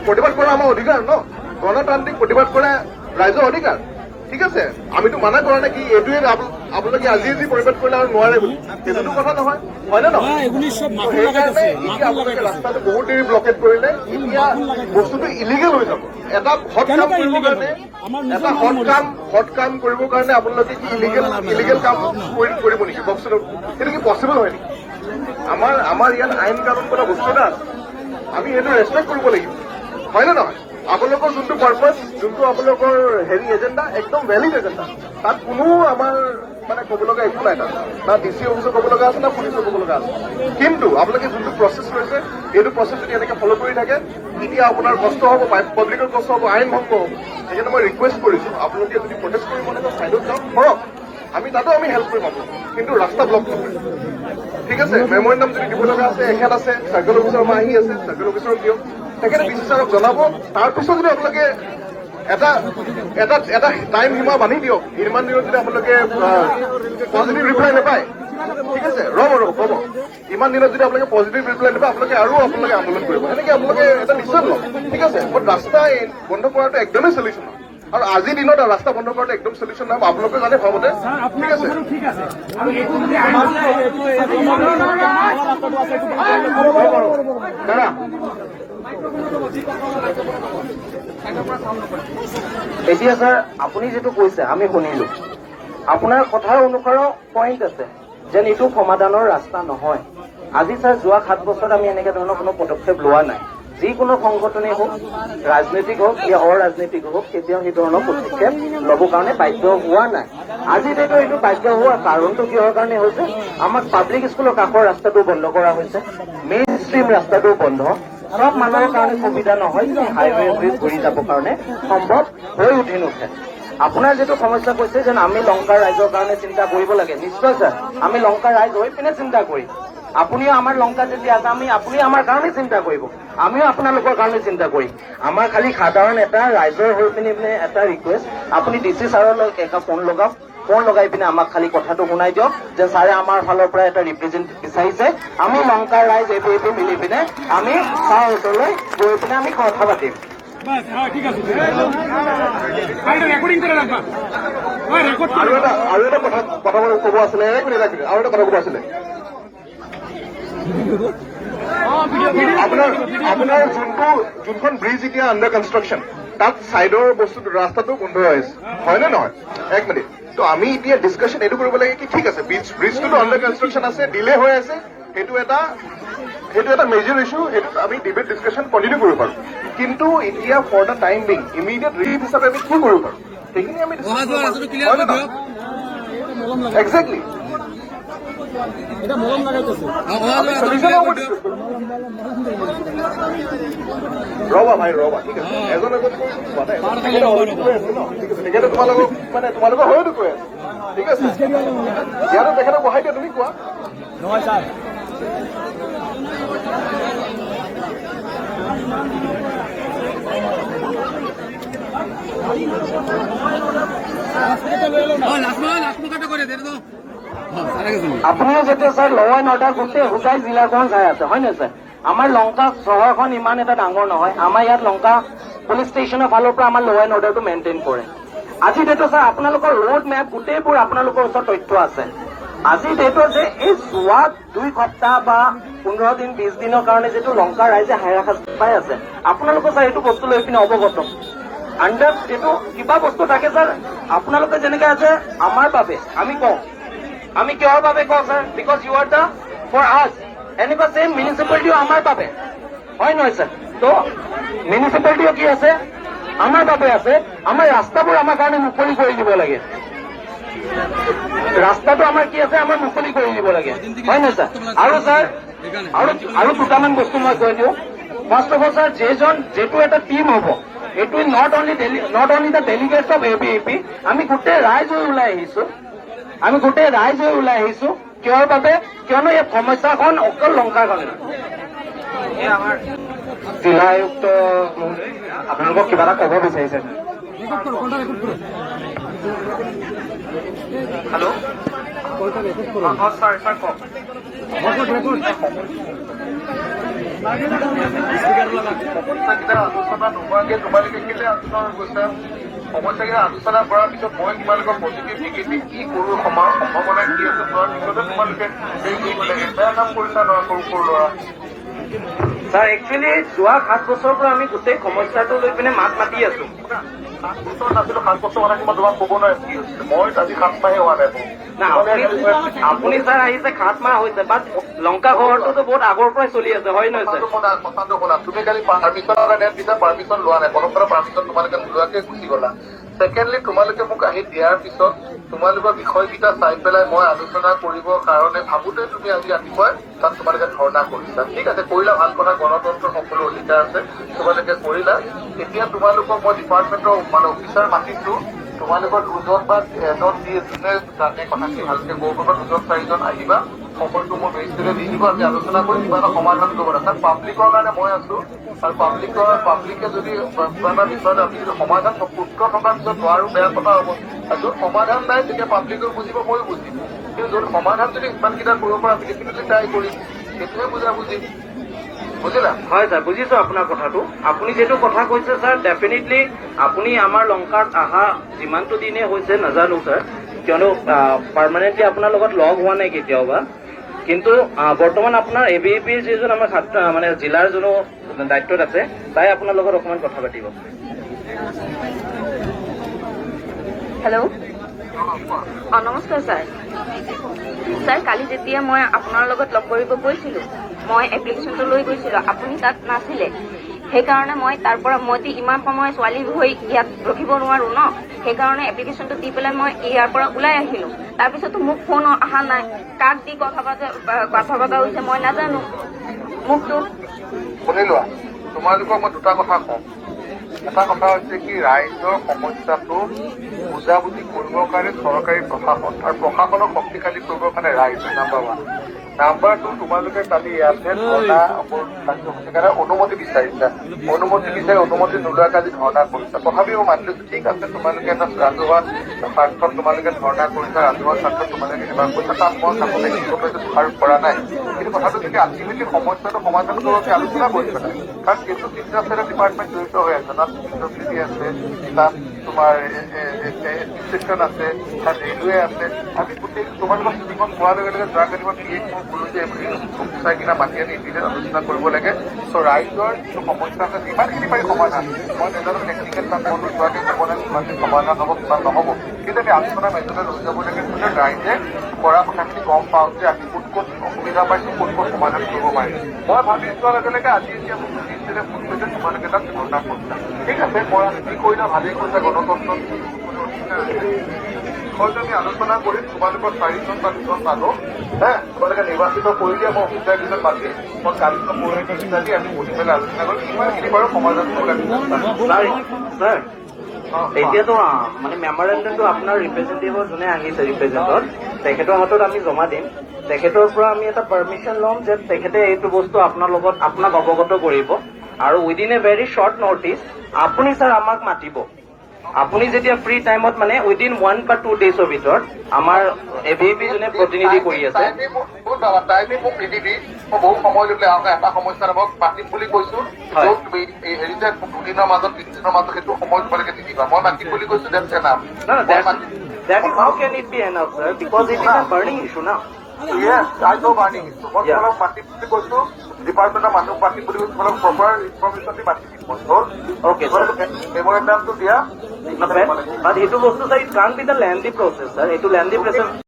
প্ৰতিবাদ কৰা আমাৰ অধিকাৰ ন, গণতান্ত্ৰিক প্ৰতিবাদ কৰা ৰাইজৰ অধিকাৰ। ঠিক আছে, আমিতো মানা কৰা নাই কি এইটোৱে আপোনালোকে আজি প্ৰতিবাদ কৰিলে আৰু নোৱাৰে বুলি, সেইটোতো কথা নহয়, হয় নে নহয়? সেইকাৰণে এতিয়া আপোনালোকে ৰাস্তাটো বহুত দেৰি ব্লকেট কৰিলে, এতিয়া বস্তুটো ইলিগেল হৈ যাব। এটা হট কাম কৰিবৰ কাৰণে আপোনালোকে কি ইলিগেল কাম কৰিব নেকি? কওকচোন, সেইটো কি পচিবল হয় নেকি? আমাৰ ইয়াত আইন কানুন বোলা বস্তু এটা আছে, আমি সেইটো ৰেচপেক্ট কৰিব লাগিব, হয় নে নহয়? আপোনালোকৰ যোনটো পাৰ্পাছ, যোনটো আপোনালোকৰ এজেণ্ডা একদম ভেলিড এজেণ্ডা, তাত কোনো আমাৰ মানে ক'ব লগা একো নাই। তাত না DC অফিচত ক'ব লগা আছে, না পুলিচত ক'ব লগা আছে। কিন্তু আপোনালোকে যোনটো প্ৰচেছ লৈছে, এইটো প্ৰচেছ যদি এনেকে ফ'ল' কৰি থাকে, তেতিয়া আপোনাৰ কষ্ট হ'ব, পাব্লিকৰ কষ্ট হ'ব, আইন ভংগ হ'ব। সেইকাৰণে মই ৰিকুৱেষ্ট কৰিছো, আপোনালোকে যদি প্ৰটেষ্ট কৰিব মানে চাইডত যাওক, কৰক, তাতো আমি হেল্প কৰিম আপোনালোকক, কিন্তু ৰাস্তা ব্লক নকৰিম। ঠিক আছে, মেমৰেণ্ডাম যদি দিব লগা আছে, এখেত আছে, চাৰ্কেল অফিচাৰ আমাৰ আহি আছে, চাৰ্কেল অফিচাৰক দিয়ক, তেখেতে DC ছাৰক জনাব। তাৰপিছত যদি আপোনালোকে এটা টাইম সীমা বান্ধি দিয়ক, ইমান দিনত যদি আপোনালোকে পজিটিভ ৰিপ্লাই নাপায়, ঠিক আছে, ৰ'ব, ইমান দিনত যদি আপোনালোকে পজিটিভ ৰিপ্লাই নাপায়, আপোনালোকে আন্দোলন কৰিব, সেনেকে আপোনালোকে এটা ডিচিছন লওক। ঠিক আছে, বাট ৰাস্তা বন্ধ কৰাটো একদমেই চলিউশ্যন নহয়, আৰু আজিৰ দিনত ৰাস্তা বন্ধ কৰাটো একদম চলিউশ্যন নহয়, আপোনালোকে জানে ভাবতে। ঠিক আছে, দাদা এতিয়া স্যাৰ আপুনি যেটো কৈছে আমি শুনিলো, আপোনাৰ কথাৰ অনুসাৰে পইণ্ট আছে যেন এইটো সমাধানৰ ৰাস্তা নহয়। আজি স্যাৰ যোৱা 7 বছৰত আমি এনেকে ধৰণৰ কোনো পদক্ষেপ লোৱা নাই। যিকোনো সংগঠনেই হওক, ৰাজনৈতিক হওক বা অৰাজনৈতিক হওক, কেতিয়াও সেই ধৰণৰ পদক্ষেপ ল'ব কাৰণে বাধ্য হোৱা নাই। আজি যিহেতু এইটো বাধ্য হোৱাৰ কাৰণটো কিহৰ কাৰণে হৈছে, আমাক পাব্লিক স্কুলৰ কাষৰ ৰাস্তাটো বন্ধ কৰা হৈছে, মেইন ষ্ট্ৰীম ৰাস্তাটো বন্ধ, সব মানুহৰ কাৰণে সুবিধা নহয়, হাইৱে ব্ৰিজ ঘূৰি যাবৰ কাৰণে সম্ভৱ হৈ নুঠে। আপোনাৰ যিটো সমস্যা কৈছে যেন আমি লংকাৰ ৰাইজৰ কাৰণে চিন্তা কৰিব লাগে, নিশ্চয় স্যাৰ, আমি লংকাৰ ৰাইজ হৈ পিনে চিন্তা কৰিম। আপুনিও আমাৰ লংকা যেতিয়া আছে, আপুনি আমাৰ কাৰণে চিন্তা কৰিব, আমিও আপোনালোকৰ কাৰণে চিন্তা কৰিম। আমাৰ খালি সাধাৰণ এটা ৰাইজৰ হৈ পিনে এটা ৰিকুৱেষ্ট, আপুনি DC ছাৰলৈ এটা ফোন লগাই পিনে আমাক খালি কথাটো শুনাই দিয়ক যে ছাৰে আমাৰ ফালৰ পৰা এটা ৰিপ্ৰেজেণ্ট বিচাৰিছে, আমি লংকাৰ ৰাইজ এইটো মিলি পিনে আমি ছাৰৰ ওচৰলৈ গৈ পিনে আমি কথা পাতিম। আৰু এটা কথা ক'ব আছিলে, আৰু এটা কথা ক'ব আছিলে। আপোনাৰ যোনখন ব্ৰিজ এতিয়া আণ্ডাৰ কনষ্ট্ৰাকশ্যন, তাত চাইডৰ ৰাস্তাটো বন্ধ হৈ আছে, হয় নে নহয়? এক মিনিট, তো আমি এতিয়া ডিছকাশ্যন এইটো কৰিব লাগে কি, ঠিক আছে, ব্ৰিজটোতো আণ্ডাৰ কনষ্ট্ৰাকশ্যন আছে, ডিলে হৈ আছে, সেইটো এটা মেজৰ ইছ্যু, সেইটো আমি ডিবেট ডিছকাশ্যন কণ্টিনিউ কৰিব পাৰোঁ। কিন্তু এতিয়া for the time being immediate relief হিচাপে আমি কি কৰিব পাৰোঁ, সেইখিনি আমি একজেক্টলি ৰবা ভাই, ৰবা, ঠিক আছে, এজন তেখেতে তোমালোকৰ হয়তো কৈ আছে, ঠিক আছে, ইয়াতো তেখেতক বহাই দিয়া, তুমি কোৱা নহয় ছাৰ। আপুনিও যেতিয়া স্যাৰ ল এণ্ড অৰ্ডাৰ গোটেই হোজাই জিলাখন চাই আছে, হয় নে স্যাৰ? আমাৰ লংকা চহৰখন ইমান এটা ডাঙৰ নহয়, আমাৰ ইয়াত লংকা পুলিচ ষ্টেচনৰ ফালৰ পৰা আমাৰ ল এণ্ড অৰ্ডাৰটো মেইনটেইন কৰে। আজি ডেটত স্যাৰ আপোনালোকৰ ৰোড মেপ গোটেইবোৰ আপোনালোকৰ ওচৰত তথ্য আছে। আজি ডেটত যে এই যোৱা 2 সপ্তাহ বা 15 দিন 20 দিনৰ কাৰণে যিটো লংকা ৰাইজে হাৰাশাস্তি পাই আছে, আপোনালোকৰ স্যাৰ এইটো বস্তু লৈ পিনে অৱগত। আণ্ডাৰ এইটো কিবা বস্তু থাকে স্যাৰ, আপোনালোকে যেনেকে আছে আমাৰ বাবে আমি কওঁ, আমি কিহৰ বাবে কওঁ sir, because you are the for আছ, এনেকুৱা চেম মিউনিচিপালিটিও আমাৰ বাবে, হয় নহয় স্যাৰ? তো মিউনিচিপালিটিও কি আছে, আমাৰ বাবে আছে। আমাৰ ৰাস্তাবোৰ আমাৰ কাৰণে মুকলি কৰি দিব লাগে, ৰাস্তাটো আমাৰ কি আছে, আমাৰ মুকলি কৰি দিব লাগে, হয় নহয় স্যাৰ? আৰু স্যাৰ আৰু দুটামান বস্তু মই কৈ দিওঁ। ফাৰ্ষ্ট অফ অল স্যাৰ, যিটো এটা টিম হ'ব, এইটো not only the delegates of ABVP, আমি গোটেই ৰাইজ হৈ ওলাই আহিছো, কিহৰ বাবে? কিয়নো এই সমস্যাখন অকল লংকাৰ কাৰণে। জিলা আয়ুক্ত আপোনালোকক কিবা এটা ক'ব বিচাৰিছে? হেল্ল', ছাৰ কওক। সমস্যাকেইটা আলোচনা নোহোৱাকে তোমালোকে কেলে আলোচনা গৈছা? সমস্যাকেইটা আলোচনা কৰাৰ পিছত মই তোমালোকৰ পজিটিভ নিগেটিভ কি কৰো, সম্ভাৱনা কি আছে চোৱাৰ পিছতে তোমালোকে হেৰি কৰিব লাগে। বেয়া কাম কৰিছা নহয় সৰু সৰু ল'ৰা। ছাৰ একচুৱেলি যোৱা 7 বছৰৰ পৰা আমি গোটেই সমস্যাটো লৈ পিনে মাত মাতি আছো। 7 বছৰ নাছিলো, 7 বছৰ মানে মই তোমাক ক'ব নোৱাৰিম কি হৈছিলে। মই আজি 7 মাহে হোৱা নাই। না আপুনি ছাৰ আহিছে 7 মাহ হৈছে, বাট লংকা ঘৰটোতো বহুত আগৰ পৰাই চলি আছে, হয় নহয় ছাৰ? কথাটো শুনা, তুমি কালি পাৰ্মিশ্যনৰ কাৰণে দিছা, পাৰ্মিশ্যন লোৱা নাই। প্ৰথম কথা পাৰ্মিশ্যন তোমালোকে নোলোৱাকে গুচি গলা। ছেকেণ্ডলি তোমালোকে মোক আহি দিয়াৰ পিছত তোমালোকৰ বিষয়কেইটা চাই পেলাই মই আলোচনা কৰিবৰ কাৰণে ভাবোতে তুমি আজি ৰাতিপুৱাই তাত তোমালোকে ধৰ্ণা কৰিছা। ঠিক আছে, কৰিলা, ভাল কথা, গণতন্ত্ৰৰ সকলো অধিকাৰ আছে, তোমালোকে কৰিলা। এতিয়া তোমালোকক মই ডিপাৰ্টমেণ্টৰ মানে অফিচাৰ মাতিছো, তোমালোকৰ 2জন বা 1জন যোনে জানে কথাখিনি ভালকে ক'ব পাৰিবা, 2জন 4জন আহিবা, সময়টো মোৰ বেছিকে দি দিব, আমি আলোচনা কৰি কিবা এটা সমাধান কৰিব লাগে। কাৰণ পাব্লিকৰ কাৰণে মই আছো, আৰু পাব্লিকে যদি কিবা এটা বিষয়ত আমি যদি সমাধান সূত্ৰ থকাৰ পিছত নোৱাৰো, বেয়া কথা হ'ব। আৰু য'ত সমাধান নাই তেতিয়া পাব্লিকেও বুজিব, ময়ো বুজিম। কিন্তু য'ত সমাধান যদি ইমানকেইটা কৰিব পৰা আমি ডেফিনেটলি ট্ৰাই কৰিম, সেইটোহে বুজিম। বুজিলা? হয় ছাৰ, বুজিছো আপোনাৰ কথাটো। আপুনি যিটো কথা কৈছে ছাৰ, ডেফিনেটলি আপুনি আমাৰ লংকাত অহা যিমানটো দিনে হৈছে নাজানো ছাৰ, কিয়নো পাৰ্মানেণ্টলি আপোনাৰ লগত লগ হোৱা নাই কেতিয়াবা। কিন্তু বৰ্তমান আপোনাৰ ABVPৰ যিজন আমাৰ ছাত্ৰ মানে জিলাৰ যোনো দায়িত্বত আছে, তাই আপোনাৰ লগত অকণমান কথা পাতিব। হেল্ল', নমস্কাৰ ছাৰ। ছাৰ, কালি যেতিয়া মই আপোনাৰ লগত লগ কৰিব গৈছিলো, মই এপ্লিকেশ্যনটো লৈ গৈছিলো, আপুনি তাত নাছিলে। সেইকাৰণে মই তাৰ পৰা মইতো ইমান সময় ছোৱালী হৈ ইয়াত ৰখিব নোৱাৰো ন, সেইকাৰণে এপ্লিকেশ্যনটো দি পেলাই মই ইয়াৰ পৰা ওলাই আহিলো। তাৰপিছতো মোক ফোন অহা নাই, কাক দি কথা পতা হৈছে মই নাজানো। মোকতো শুনি লোৱা, তোমালোকক মই দুটা কথা কওঁ। এটা কথা হৈছে কি, ৰাইজৰ সমস্যাটো বুজাবুজি কৰিবৰ কাৰণে চৰকাৰী প্ৰশাসন আৰু প্ৰশাসনক শক্তিশালী কৰিবৰ কাৰণে ৰাইজ নাম্বাৰ 1। নাম্বাৰ 2, তোমালোকে কালি ইয়াতে ধৰ্ণা কাৰ্যসূচীৰ অনুমতি বিচাৰিছা, অনুমতি নোলোৱাকৈ আজি ধৰ্ণা কৰিছা। তথাপিও মানি লৈছো, ঠিক আছে, তোমালোকে এটা ৰাজহুৱা স্বাৰ্থত তোমালোকে ধৰ্ণা কৰিছা, ৰাজহুৱা স্বাৰ্থত তোমালোকে কিবা কৰিছা, তাত মই চাবলৈ দোষাৰোপ কৰা নাই। কিন্তু কথাটো যদি আল্টিমেটলি সমস্যাটো সমাধান কৰোঁতে আলোচনা কৰিব লাগে, কাৰণ সেইটো 3টা ডিপাৰ্টমেণ্ট জড়িত হৈ আছে। তাত ইণ্ডাষ্ট্ৰি আছে, তাত তোমাৰ এডমিনিষ্ট্ৰেশ্যন আছে, তাত ৰেলৱে আছে। আমি গোটেই তোমালোকৰ চিঠিখন পোৱাৰ লগে লগে যোৱাকালি মই PA মই ক'লো যে চাই কিনা মাতি আনি ইণ্ডিভিজুৱেল আলোচনা কৰিব লাগে। চ' ৰাইজৰ যিটো সমস্যা আছে যিমানখিনি পাৰি সমাধান, মই নাজানো টেকনিকেল তাত মই নোযোৱাকৈ ক'ব লাগে কিমানখিনি সমাধান হ'ব কিমান নহ'ব, কিন্তু আমি আলোচনা মেজলৈ লৈ যাব লাগে, যাতে ৰাইজে কৰা কথাখিনি গম পাওঁ যে আমি ক'ত অসুবিধা পাইছো, ক'ত সমাধান কৰিব পাৰিম। মই ভাবি চোৱাৰ লগে লগে আজি এতিয়া মোক নিশ্চিতে ফোন কৰিছে, তোমালোকে তাত ধৰ্ণা কৰিছা। ঠিক আছে, মই কি কৰিলা, ভালেই কৰিছা। গণতন্ত্ৰত বিষয়টো আমি আলোচনা কৰিম। তোমালোকৰ 4জন বা 2জন মানুহ তোমালোকে নিৰ্বাচিত কৰি দিয়া, মই অফিচাৰ কেইজন মাতি মই কালি পৰহিলৈ বিচাৰি আমি বহি পেলাই আলোচনা কৰিম, কিমানখিনি বাৰু সমাধান কৰিব লাগে। ছাৰ, এতিয়াতো মানে মেমৰেণ্ডমটো আপোনাৰ ৰিপ্ৰেজেণ্টেটিভৰ যোনে আহিছে ৰিপ্ৰেজেণ্টত, তেখেতৰ হাতত আমি জমা দিম। তেখেতৰ পৰা আমি এটা পাৰ্মিশ্যন ল'ম যে তেখেতে এইটো বস্তু আপোনাৰ লগত আপোনাক অৱগত কৰিব, আৰু within a very short notice আপুনি ছাৰ আমাক মাতিব। আপুনি যেতিয়া ফ্ৰী টাইমত মানে উইদিন 1 বা 2 ডেজৰ ভিতৰত আমাৰ ABVP যোনে প্ৰতিনিধি কৰি আছে, টাইমে মোক নিদিবি। মই বহু সময় লৈ পেলাই এটা সমস্যা মই মাতিম বুলি কৈছো, য'ত হেৰি যে 2 দিনৰ মাজত 3 দিনৰ মাজত সেইটো সময় তোমালোকে নিদিবা। মই মাতিম বুলি কৈছো, that is how can it be enough, sir? Because it is a burning issue now. Yes, I know burning issue. মই তোমালোক মাতিম বুলি কৈছো, ডিপাৰ্টমেণ্টৰ মানুহ মাতিম বুলি কৈছো, তোমালোক প্ৰপাৰ ইনফৰমেশ্যন দি মাতি দিম। Okay, sir. মেমৰেণ্ডামটো দিয়া, But সেইটো বস্তু sir, it can't be the lengthy process, sir. এইটো lengthy process